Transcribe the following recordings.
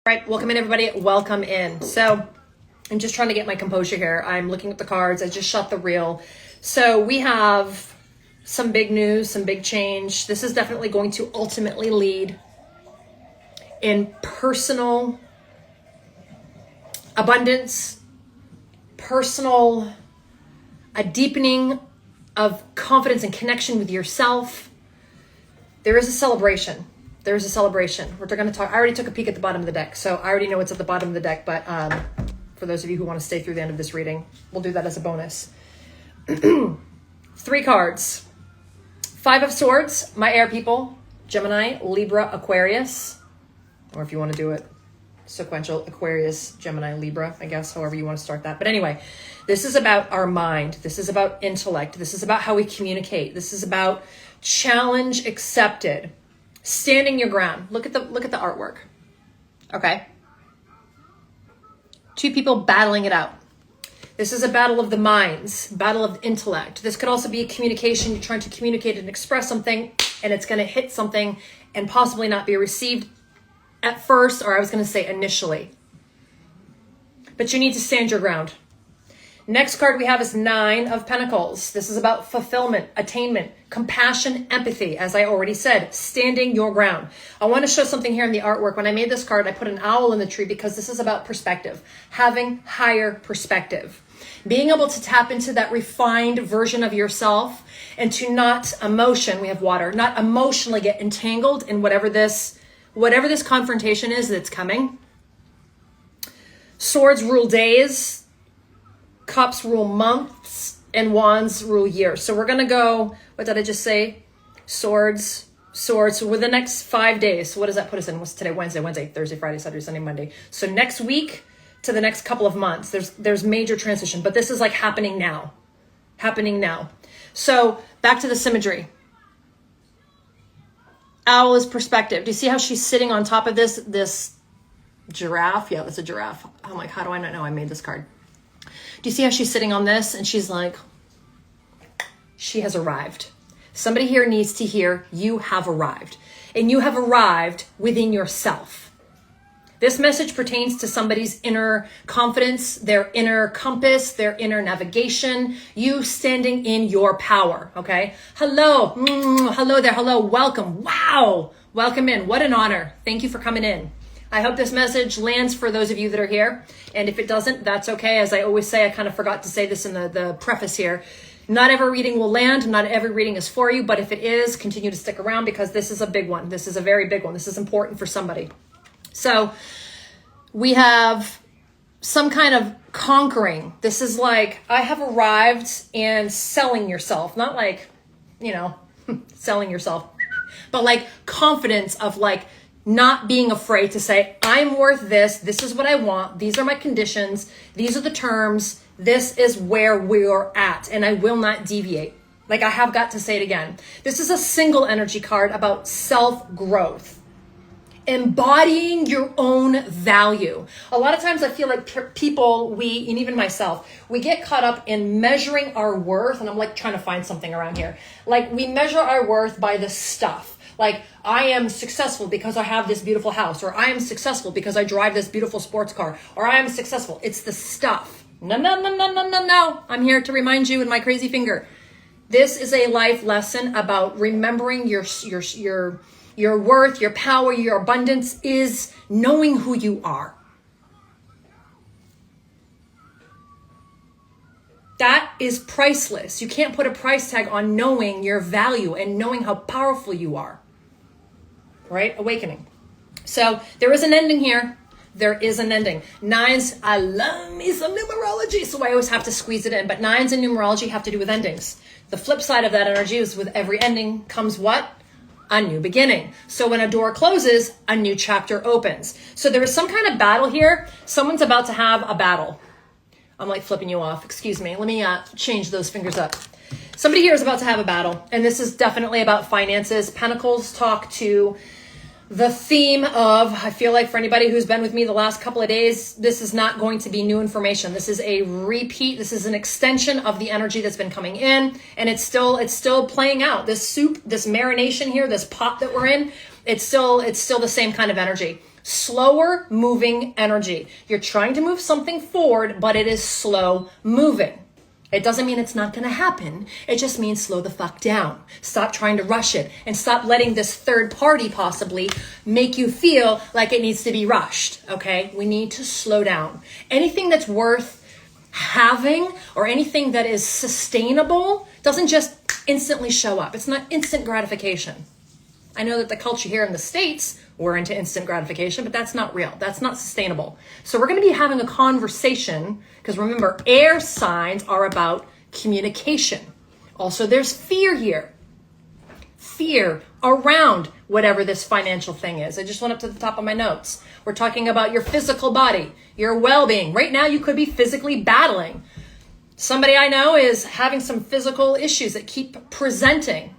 Right, welcome in everybody, welcome in. So I'm just trying to get my composure here. I'm looking at the cards, I just shut the reel. So we have some big news, some big change. This is definitely going to ultimately lead in personal abundance, a deepening of confidence and connection with yourself. There is a celebration. There's a celebration. We're going to talk. I already took a peek at the bottom of the deck, so I already know what's at the bottom of the deck. But for those of you who want to stay through the end of this reading, we'll do that as a bonus. 3 cards. 5 of Swords, my air people, Gemini, Libra, Aquarius. Or if you want to do it sequential, Aquarius, Gemini, Libra, I guess, however you want to start that. But anyway, this is about our mind. This is about intellect. This is about how we communicate. This is about challenge accepted. Standing your ground. Look at the artwork. Okay. 2 people battling it out. This is a battle of the minds, battle of intellect. This could also be a communication. You're trying to communicate and express something, and it's going to hit something and possibly not be received at first, or I was going to say initially. But you need to stand your ground. Next card we have is 9 of Pentacles. This is about fulfillment, attainment, compassion, empathy. As I already said, standing your ground. I want to show something here in the artwork. When I made this card, I put an owl in the tree because this is about perspective, having higher perspective, being able to tap into that refined version of yourself and to not we have water, not emotionally get entangled in whatever this confrontation is that's coming. Swords rule days. Cups rule months and Wands rule years. So we're going to go, what did I just say? Swords. So with the next 5 days, so what does that put us in? What's today? Wednesday, Thursday, Friday, Saturday, Sunday, Monday. So next week to the next couple of months, there's major transition, but this is like happening now. So back to the symmetry. Owl is perspective. Do you see how she's sitting on top of this giraffe? Yeah, that's a giraffe. I'm like, how do I not know I made this card? Do you see how she's sitting on this and she's like, she has arrived. Somebody here needs to hear you have arrived, and you have arrived within yourself. This message pertains to somebody's inner confidence, their inner compass, their inner navigation, you standing in your power. Okay. Hello. Hello there. Hello. Welcome. Wow. Welcome in. What an honor. Thank you for coming in. I hope this message lands for those of you that are here. And if it doesn't, that's okay. As I always say, I kind of forgot to say this in the preface here. Not every reading will land. Not every reading is for you. But if it is, continue to stick around because this is a big one. This is a very big one. This is important for somebody. So we have some kind of conquering. This is like, I have arrived and selling yourself. Not like, selling yourself. But like confidence of like, not being afraid to say, I'm worth this. This is what I want. These are my conditions. These are the terms. This is where we're at. And I will not deviate. Like I have got to say it again. This is a single energy card about self-growth. Embodying your own value. A lot of times I feel like people, and even myself, we get caught up in measuring our worth. And I'm like trying to find something around here. Like we measure our worth by the stuff. Like, I am successful because I have this beautiful house, or I am successful because I drive this beautiful sports car, or I am successful. It's the stuff. No. I'm here to remind you with my crazy finger. This is a life lesson about remembering your worth, your power, your abundance is knowing who you are. That is priceless. You can't put a price tag on knowing your value and knowing how powerful you are. Right? Awakening. So there is an ending here. There is an ending. 9s, I love me some numerology, so I always have to squeeze it in. But 9s in numerology have to do with endings. The flip side of that energy is with every ending comes what? A new beginning. So when a door closes, a new chapter opens. So there is some kind of battle here. Someone's about to have a battle. I'm like flipping you off. Excuse me. Let me change those fingers up. Somebody here is about to have a battle, and this is definitely about finances. Pentacles talk to the theme of, I feel like for anybody who's been with me the last couple of days, this is not going to be new information. This is a repeat. This is an extension of the energy that's been coming in, and it's still playing out. This soup, this marination here, this pot that we're in, it's still the same kind of energy. Slower moving energy. You're trying to move something forward, but it is slow moving. It doesn't mean it's not going to happen. It just means slow the fuck down. Stop trying to rush it and stop letting this third party possibly make you feel like it needs to be rushed. Okay? We need to slow down. Anything that's worth having or anything that is sustainable doesn't just instantly show up. It's not instant gratification. I know that the culture here in the States, we're into instant gratification, but that's not real. That's not sustainable. So we're going to be having a conversation because remember, air signs are about communication. Also, there's fear here. Fear around whatever this financial thing is. I just went up to the top of my notes. We're talking about your physical body, your well-being. Right now, you could be physically battling. Somebody I know is having some physical issues that keep presenting.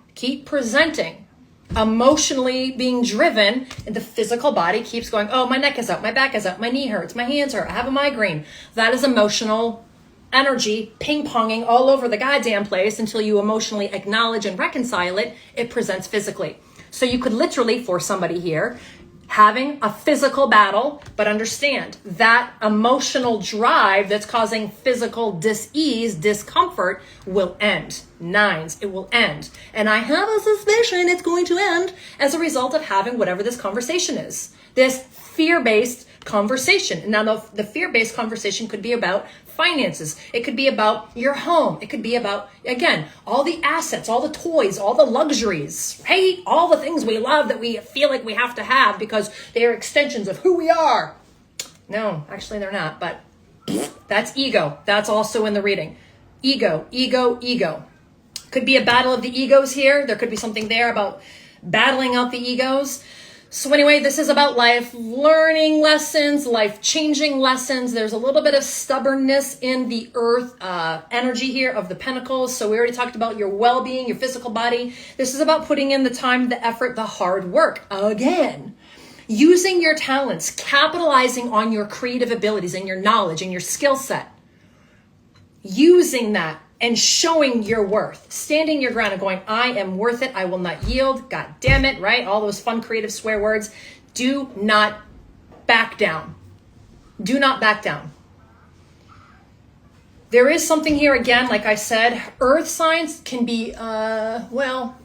Emotionally being driven, and the physical body keeps going, oh, my neck is up, my back is up, my knee hurts, my hands hurt, I have a migraine. That is emotional energy ping-ponging all over the goddamn place until you emotionally acknowledge and reconcile it, it presents physically. So you could literally, for somebody here, having a physical battle, but understand that emotional drive that's causing physical dis-ease, discomfort will end. Nines, it will end. And I have a suspicion it's going to end as a result of having whatever this conversation is. This fear-based conversation. Now, the fear-based conversation could be about finances. It could be about your home. It could be about, again, all the assets, all the toys, all the luxuries, right? All the things we love that we feel like we have to have because they are extensions of who we are. No, actually they're not, but that's ego. That's also in the reading. Ego, ego, ego. Could be a battle of the egos here. There could be something there about battling out the egos. So anyway, this is about life learning lessons, life-changing lessons. There's a little bit of stubbornness in the earth energy here of the pentacles. So we already talked about your well-being, your physical body. This is about putting in the time, the effort, the hard work. Again, using your talents, capitalizing on your creative abilities and your knowledge and your skill set. Using that and showing your worth, standing your ground and going, I am worth it. I will not yield. God damn it, right? All those fun, creative swear words. Do not back down. Do not back down. There is something here again, like I said, earth signs can be, well,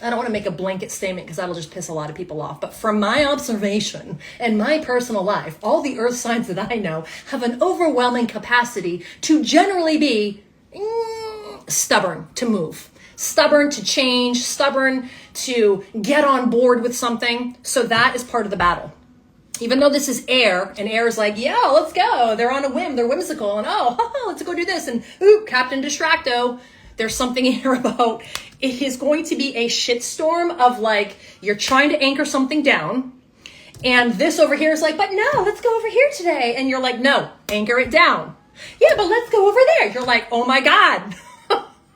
I don't want to make a blanket statement because that'll just piss a lot of people off. But from my observation and my personal life, all the earth signs that I know have an overwhelming capacity to generally be stubborn to move, stubborn to change, stubborn to get on board with something. So that is part of the battle. Even though this is air, and air is like, yeah, let's go. They're on a whim. They're whimsical. And let's go do this. And ooh, Captain Distracto. There's something here about it is going to be a shitstorm of like, you're trying to anchor something down. And this over here is like, but no, let's go over here today. And you're like, no, anchor it down. Yeah, but let's go over there. You're like, oh my God.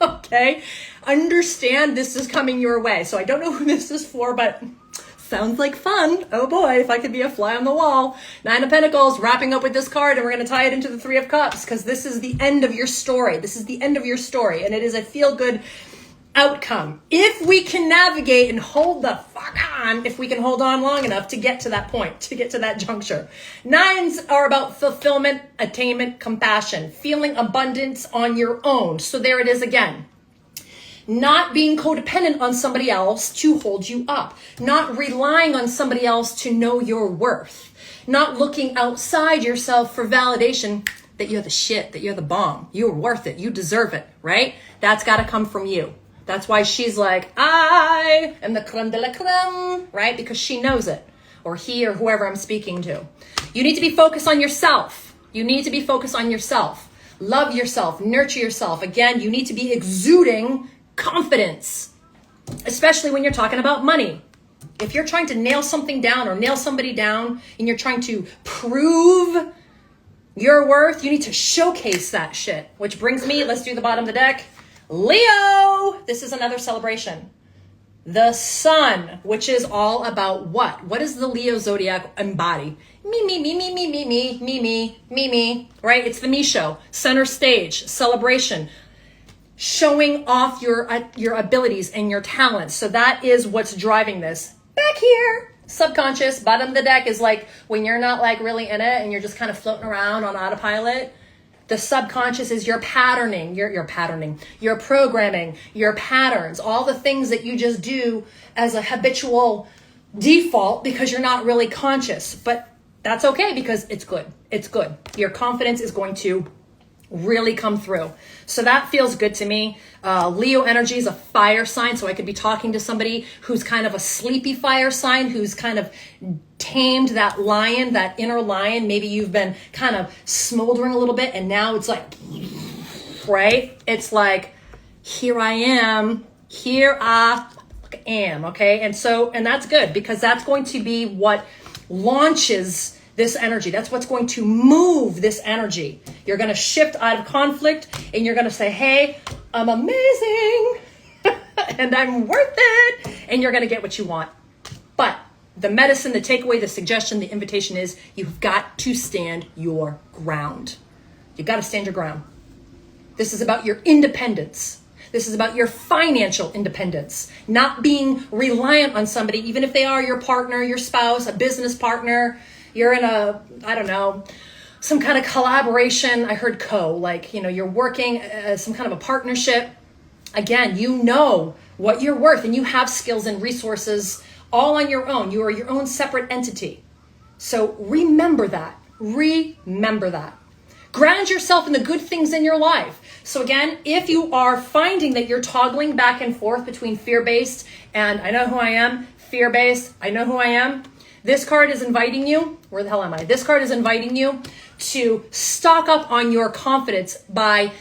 Okay. Understand this is coming your way. So I don't know who this is for, but sounds like fun. Oh boy, if I could be a fly on the wall. Nine of Pentacles, wrapping up with this card, and we're going to tie it into the Three of Cups because this is the end of your story. This is the end of your story, and it is a feel-good outcome. If we can navigate and hold the fuck on, if we can hold on long enough to get to that point, to get to that juncture. Nines are about fulfillment, attainment, compassion, feeling abundance on your own. So there it is again. Not being codependent on somebody else to hold you up. Not relying on somebody else to know your worth. Not looking outside yourself for validation that you're the shit, that you're the bomb. You're worth it. You deserve it, right? That's got to come from you. That's why she's like, I am the creme de la creme, right? Because she knows it, or he or whoever I'm speaking to. You need to be focused on yourself. You need to be focused on yourself. Love yourself, nurture yourself. Again, you need to be exuding confidence, especially when you're talking about money. If you're trying to nail something down or nail somebody down and you're trying to prove your worth, you need to showcase that shit. Which brings me, let's do the bottom of the deck. Leo, this is another celebration. The sun, which is all about what? What does the Leo zodiac embody? Me, right? It's the me show, center stage, celebration, showing off your abilities and your talents. So that is what's driving this. Back here, Subconscious, bottom of the deck, is like when you're not like really in it and you're just kind of floating around on autopilot. The subconscious is your patterning, your patterning, your programming, your patterns, all the things that you just do as a habitual default because you're not really conscious. But that's okay because it's good. It's good. Your confidence is going to really come through. So that feels good to me. Leo energy is a fire sign. So I could be talking to somebody who's kind of a sleepy fire sign, who's kind of tamed that lion, that inner lion. Maybe you've been kind of smoldering a little bit and now it's like, right? It's like, here I am, here I am. Okay. And that's good because that's going to be what launches this energy. That's what's going to move this energy. You're going to shift out of conflict and you're going to say, hey, I'm amazing and I'm worth it. And you're going to get what you want. But the medicine, the takeaway, the suggestion, the invitation is you've got to stand your ground. You've got to stand your ground. This is about your independence. This is about your financial independence, not being reliant on somebody, even if they are your partner, your spouse, a business partner. You're in a, I don't know, some kind of collaboration. I heard you're working some kind of a partnership. Again, you know what you're worth and you have skills and resources all on your own. You are your own separate entity. So remember that. Remember that. Ground yourself in the good things in your life. So again, if you are finding that you're toggling back and forth between fear-based and I know who I am, fear-based, I know who I am, this card is inviting you, where the hell am I? This card is inviting you to stock up on your confidence by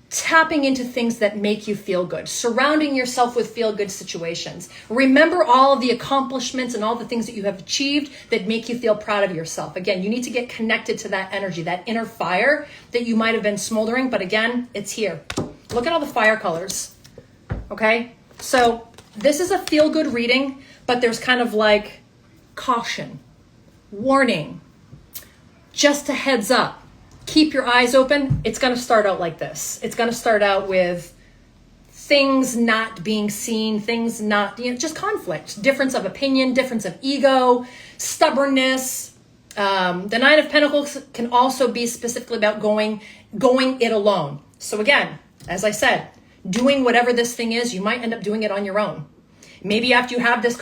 tapping into things that make you feel good, surrounding yourself with feel-good situations. Remember all of the accomplishments and all the things that you have achieved that make you feel proud of yourself. Again, you need to get connected to that energy, that inner fire that you might have been smoldering, but again, it's here. Look at all the fire colors, okay? So this is a feel-good reading, but there's kind of like caution, warning, just a heads up. Keep your eyes open. It's going to start out like this. It's going to start out with things not being seen, things not, just conflict, difference of opinion, difference of ego, stubbornness. The Nine of Pentacles can also be specifically about going it alone. So again, as I said, doing whatever this thing is, you might end up doing it on your own. Maybe after you have this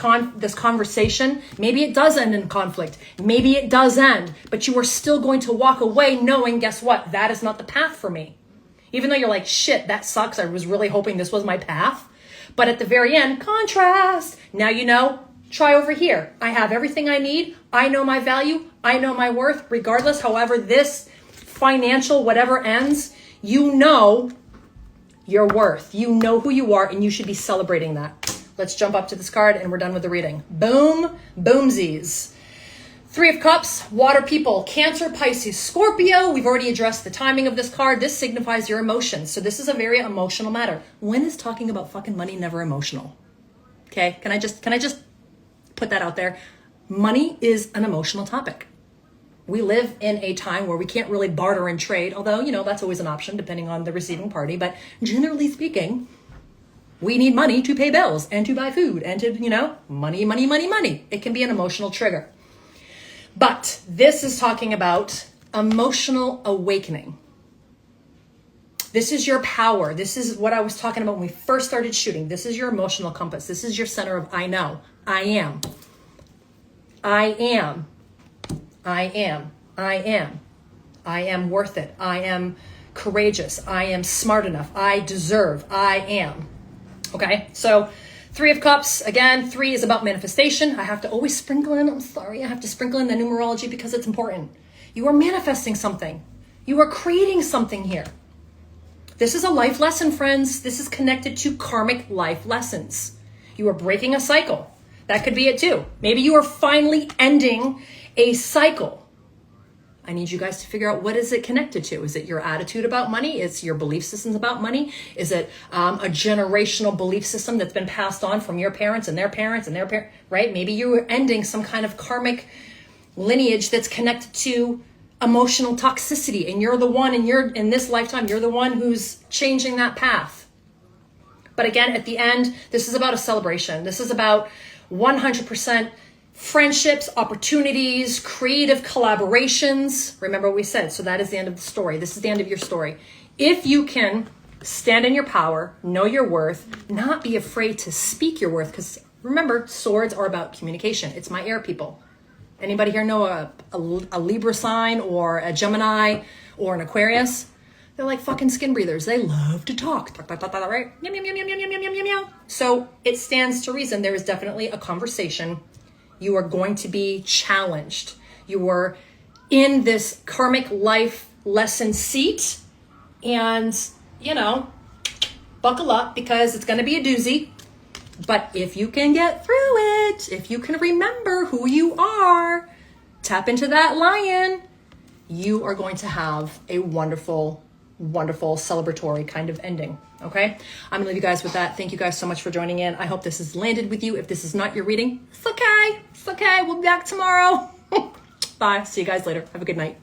conversation, maybe it does end in conflict. Maybe it does end, but you are still going to walk away knowing, guess what? That is not the path for me. Even though you're like, shit, that sucks. I was really hoping this was my path. But at the very end, contrast. Now you know, try over here. I have everything I need. I know my value. I know my worth. Regardless, however this financial whatever ends, you know your worth. You know who you are and you should be celebrating that. Let's jump up to this card and we're done with the reading. Boom, boomsies. Three of Cups, water people, Cancer, Pisces, Scorpio. We've already addressed the timing of this card. This signifies your emotions. So this is a very emotional matter. When is talking about fucking money never emotional? Okay, can I just put that out there? Money is an emotional topic. We live in a time where we can't really barter and trade, although, that's always an option depending on the receiving party. But generally speaking, we need money to pay bills and to buy food and to, money, money, money, money. It can be an emotional trigger. But this is talking about emotional awakening. This is your power. This is what I was talking about when we first started shooting. This is your emotional compass. This is your center of I know, I am. I am. I am. I am. I am worth it. I am courageous. I am smart enough. I deserve. I am. Okay, so Three of Cups, again, 3 is about manifestation. I have to always sprinkle in, I'm sorry, I have to sprinkle in the numerology because it's important. You are manifesting something. You are creating something here. This is a life lesson, friends. This is connected to karmic life lessons. You are breaking a cycle. That could be it too. Maybe you are finally ending a cycle. I need you guys to figure out, what is it connected to? Is it your attitude about money? Is your belief systems about money? Is it a generational belief system that's been passed on from your parents and their parents and their parents, right? Maybe you're ending some kind of karmic lineage that's connected to emotional toxicity, and you're the one in this lifetime, you're the one who's changing that path. But again, at the end, this is about a celebration. This is about 100% friendships, opportunities, creative collaborations. Remember what we said. So that is the end of the story. This is the end of your story. If you can stand in your power, know your worth, not be afraid to speak your worth, because remember, swords are about communication. It's my air people. Anybody here know a Libra sign or a Gemini or an Aquarius? They're like fucking skin breathers. They love to talk, right? Meow, meow, meow, meow, meow, meow, meow, meow. So it stands to reason there is definitely a conversation. You are going to be challenged. You are in this karmic life lesson seat, and, you know, buckle up because it's going to be a doozy. But if you can get through it, if you can remember who you are, tap into that lion, you are going to have a wonderful, wonderful celebratory kind of ending. Okay? I'm gonna leave you guys with that. Thank you guys so much for joining in. I hope this has landed with you. If this is not your reading, it's okay. It's okay. We'll be back tomorrow. Bye. See you guys later. Have a good night.